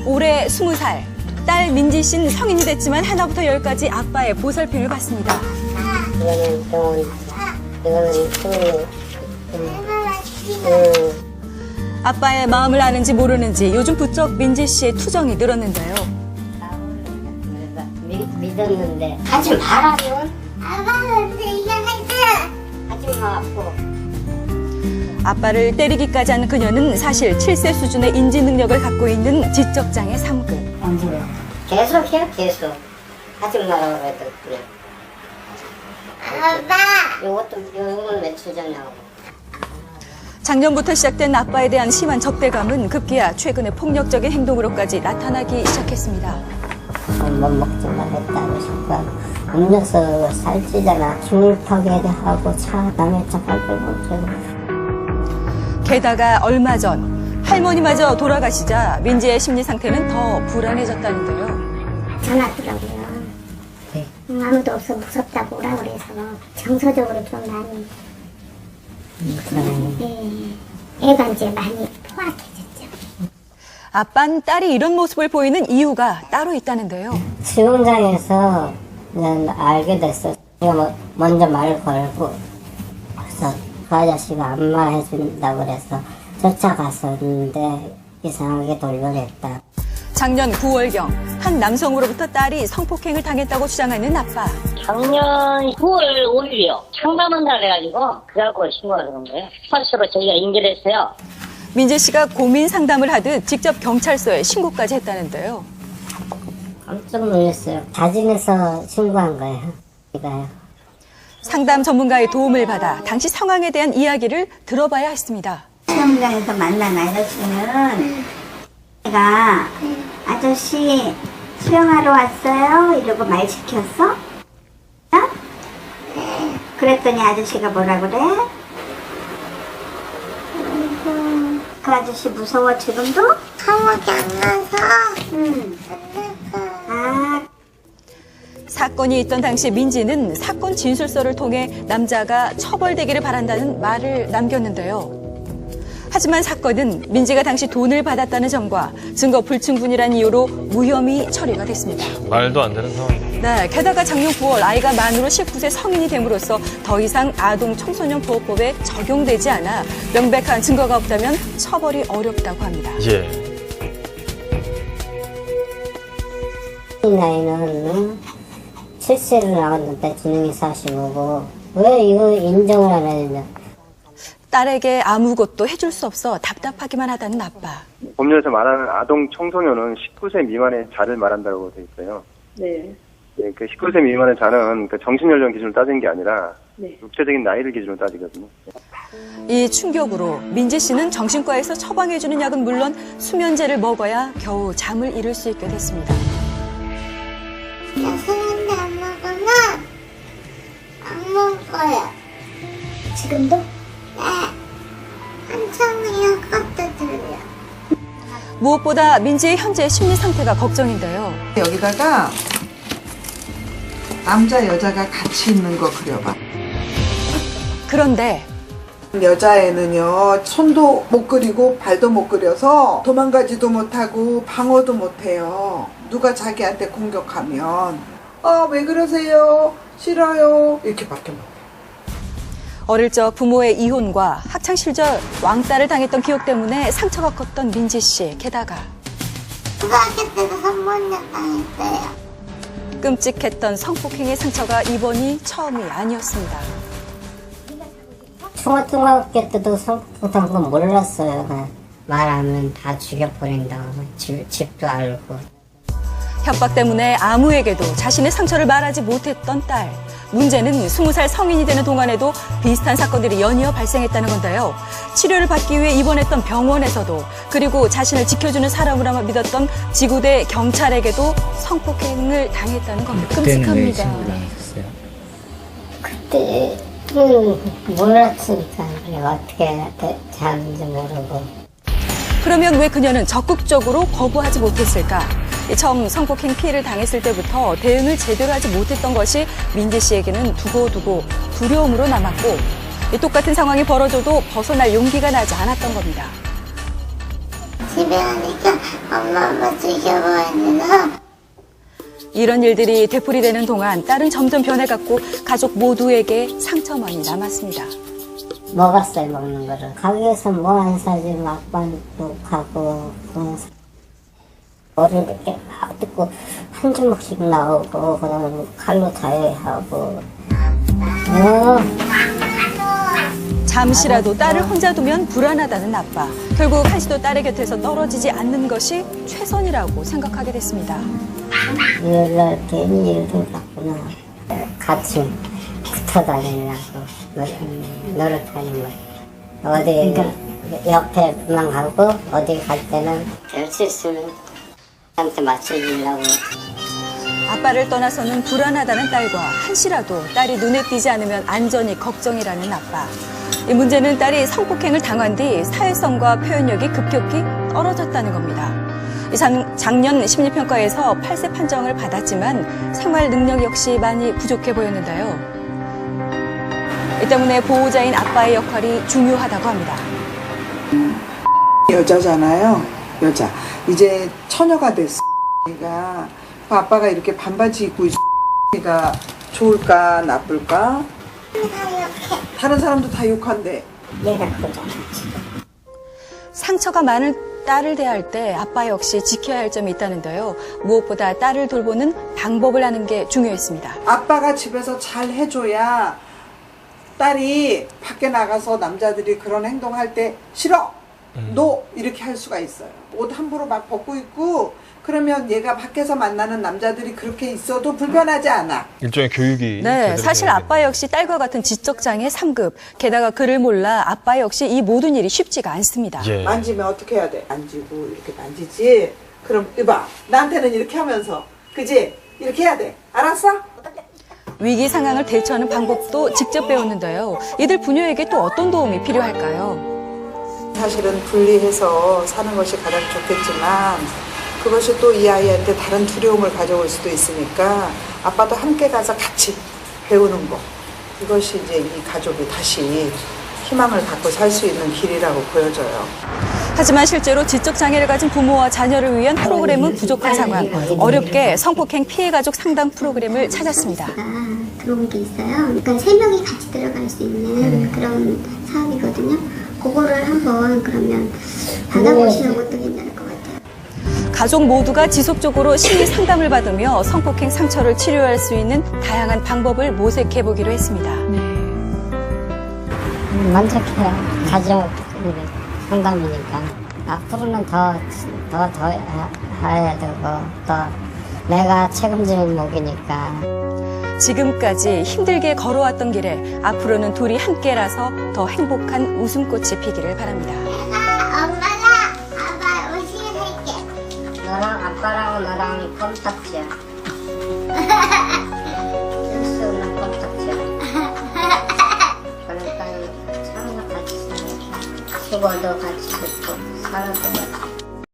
올해 20살. 딸 민지 씨는 성인이 됐지만 하나부터 열까지 아빠의 보살핌을 받습니다. 이거는 병원, 이거는 수능. 아빠의 마음을 아는지 모르는지 요즘 부쩍 민지 씨의 투정이 늘었는데요. 믿었는데 하지 말아요. 아빠한테 이거 하지 마고. 아빠를 때리기까지 하는 그녀는 사실 7세 수준의 인지 능력을 갖고 있는 지적장애 3급. 언제요? 계속 해요, 계속. 하지 말라고 그래도 그래. 아빠! 요거는 며칠 전에 하고. 작년부터 시작된 아빠에 대한 심한 적대감은 급기야 최근에 폭력적인 행동으로까지 나타나기 시작했습니다. 못 먹지만 했다고 싶어. 음료수 살찌잖아. 기울턱에 하고 차, 남의 차 밟고 못 게다가 얼마 전 할머니마저 돌아가시자 민지의 심리 상태는 더 불안해졌다는데요. 전화 왔더라고요. 네. 아무도 없어 무섭다고 오라 그래서 정서적으로 좀 많이 애가 이제 많이 포악해졌죠. 아빤 딸이 이런 모습을 보이는 이유가 따로 있다는데요. 수영장에서 난 알게 됐어. 내가 먼저 말을 걸고 그래서 그 아저씨가 안마해준다고 그래서 쫓아갔었는데 이상하게 돌려냈다. 작년 9월경 한 남성으로부터 딸이 성폭행을 당했다고 주장하는 아빠. 작년 9월 5일이요. 상담한다 그래가지고 그래갖고 신고가 그런 거예요. 스파스로 저희가 인계를 했어요. 민지 씨가 고민 상담을 하듯 직접 경찰서에 신고까지 했다는데요. 깜짝 놀랐어요. 자진해서 신고한 거예요. 이거요. 상담 전문가의 도움을 받아 당시 상황에 대한 이야기를 들어봐야 했습니다. 수영장에서 만난 아저씨는 내가 아저씨 수영하러 왔어요? 이러고 말 시켰어? 어? 그랬더니 아저씨가 뭐라 그래? 그 아저씨 무서워 지금도? 감옥에 안 가서 아, 사건이 있던 당시 민지는 사건 진술서를 통해 남자가 처벌되기를 바란다는 말을 남겼는데요. 하지만 사건은 민지가 당시 돈을 받았다는 점과 증거 불충분이라는 이유로 무혐의 처리가 됐습니다. 말도 안 되는 상황입니다. 네, 게다가 작년 9월 아이가 만으로 19세 성인이 됨으로써 더 이상 아동 청소년 보호법에 적용되지 않아 명백한 증거가 없다면 처벌이 어렵다고 합니다. 예. 이 나이는 7세를 나왔는데 지능이 45고 왜 이거 인정을 안 해주냐. 딸에게 아무것도 해줄 수 없어 답답하기만 하다는 아빠. 법률에서 말하는 아동 청소년은 19세 미만의 자를 말한다고 돼 있어요. 네. 네, 그 19세 미만의 자는 그 정신연령 기준으로 따진 게 아니라 네. 육체적인 나이를 기준으로 따지거든요. 이 충격으로 민지 씨는 정신과에서 처방해주는 약은 물론 수면제를 먹어야 겨우 잠을 이룰 수 있게 됐습니다. 야생한데 안 먹으면 안 먹어요. 지금도? 네. 한참이야 것도 들려. 무엇보다 민지의 현재 심리 상태가 걱정인데요. 여기다가 남자 여자가 같이 있는 거 그려봐. 그런데 여자애는요 손도 못 그리고 발도 못 그려서 도망가지도 못하고 방어도 못해요. 누가 자기한테 공격하면 왜 그러세요? 싫어요. 이렇게밖에 못해요. 어릴 적 부모의 이혼과 학창 시절 왕따를 당했던 기억 때문에 상처가 컸던 민지 씨. 게다가 중학교 때도 선물녀 당했어요. 끔찍했던 성폭행의 상처가 이번이 처음이 아니었습니다. 중학교 때도 성폭행한 건 몰랐어요. 말하면 다 죽여버린다고. 집도 알고. 협박 때문에 아무에게도 자신의 상처를 말하지 못했던 딸. 문제는 20살 성인이 되는 동안에도 비슷한 사건들이 연이어 발생했다는 건데요. 치료를 받기 위해 입원했던 병원에서도 그리고 자신을 지켜주는 사람으로 믿었던 지구대 경찰에게도 성폭행을 당했다는 겁니다. 끔찍합니다. 그때는 몰랐으니까 내가 어떻게 하는지 모르고. 그러면 왜 그녀는 적극적으로 거부하지 못했을까? 처음 성폭행 피해를 당했을 때부터 대응을 제대로 하지 못했던 것이 민지 씨에게는 두고두고 두려움으로 남았고 똑같은 상황이 벌어져도 벗어날 용기가 나지 않았던 겁니다. 집에 가니까 엄마 죽여버렸나? 이런 일들이 되풀이되는 동안 딸은 점점 변해갔고 가족 모두에게 상처만이 남았습니다. 먹었어요, 먹는 거를. 가게에서 뭐 안 사지, 막반도 가고, 머리를 이렇게 막 뜯고, 한 주먹씩 나오고, 그다음에 칼로 자해하고. 잠시라도 딸을 혼자 두면 불안하다는 아빠. 결국 한시도 딸의 곁에서 떨어지지 않는 것이 최선이라고 생각하게 됐습니다. 일날 괜히 일도 났구나. 같이 붙어 다니려고 노력하는 거. 어디 옆에만 가고 어디 갈 때는 될 수 있으면 한테 맞춰주려고. 아빠를 떠나서는 불안하다는 딸과 한시라도 딸이 눈에 띄지 않으면 안전이 걱정이라는 아빠. 이 문제는 딸이 성폭행을 당한 뒤 사회성과 표현력이 급격히 떨어졌다는 겁니다. 작년 심리평가에서 8세 판정을 받았지만 생활 능력 역시 많이 부족해 보였는데요. 이 때문에 보호자인 아빠의 역할이 중요하다고 합니다. 여자잖아요. 여자. 이제 처녀가 됐어. 가 아빠가 이렇게 반바지 입고 있으니까 좋을까 나쁠까? 다른 사람도 다 욕한대. 내가 보잖아. 상처가 많은 딸을 대할 때 아빠 역시 지켜야 할 점이 있다는데요. 무엇보다 딸을 돌보는 방법을 아는 게 중요했습니다. 아빠가 집에서 잘 해줘야 딸이 밖에 나가서 남자들이 그런 행동할 때 싫어! 너! 이렇게 할 수가 있어요. 옷 함부로 막 벗고 있고 그러면 얘가 밖에서 만나는 남자들이 그렇게 있어도 불편하지 않아. 일종의 교육이. 네, 사실 되어야겠네요. 아빠 역시 딸과 같은 지적장애 3급. 게다가 그를 몰라 아빠 역시 이 모든 일이 쉽지가 않습니다. 예. 만지면 어떻게 해야 돼? 만지고 이렇게 만지지. 그럼 이봐, 나한테는 이렇게 하면서, 그지? 이렇게 해야 돼. 알았어? 위기 상황을 대처하는 방법도 직접 배웠는데요. 이들 부녀에게 또 어떤 도움이 필요할까요? 사실은 분리해서 사는 것이 가장 좋겠지만 그것이 또 이 아이한테 다른 두려움을 가져올 수도 있으니까 아빠도 함께 가서 같이 배우는 거. 이것이 이제 이 가족이 다시 희망을 갖고 살 수 있는 길이라고 보여져요. 하지만 실제로 지적장애를 가진 부모와 자녀를 위한 프로그램은 부족한 상황. 어렵게 성폭행 피해 가족 상담 프로그램을 찾았습니다. 들어온 게 있어요. 그러니까 3명이 같이 들어갈 수 있는 그런 사업이거든요. 그거를 한번 그러면 받아보시는 것도 괜찮을 것 같아요. 가족 모두가 지속적으로 심리 상담을 받으며 성폭행 상처를 치료할 수 있는 다양한 방법을 모색해 보기로 했습니다. 만족해요. 가족 상담이니까. 앞으로는 더 해야 되고 또 내가 책임지는 목이니까. 지금까지 힘들게 걸어왔던 길에 앞으로는 둘이 함께라서 더 행복한 웃음꽃이 피기를 바랍니다. 엄마가 아빠 오시게 할게. 너랑 아빠랑 너랑 껌딱지야. 쓸수 없는 껌딱지야. 그러니까 참 같이 살고 죽어도 같이 죽고 살아도 같이.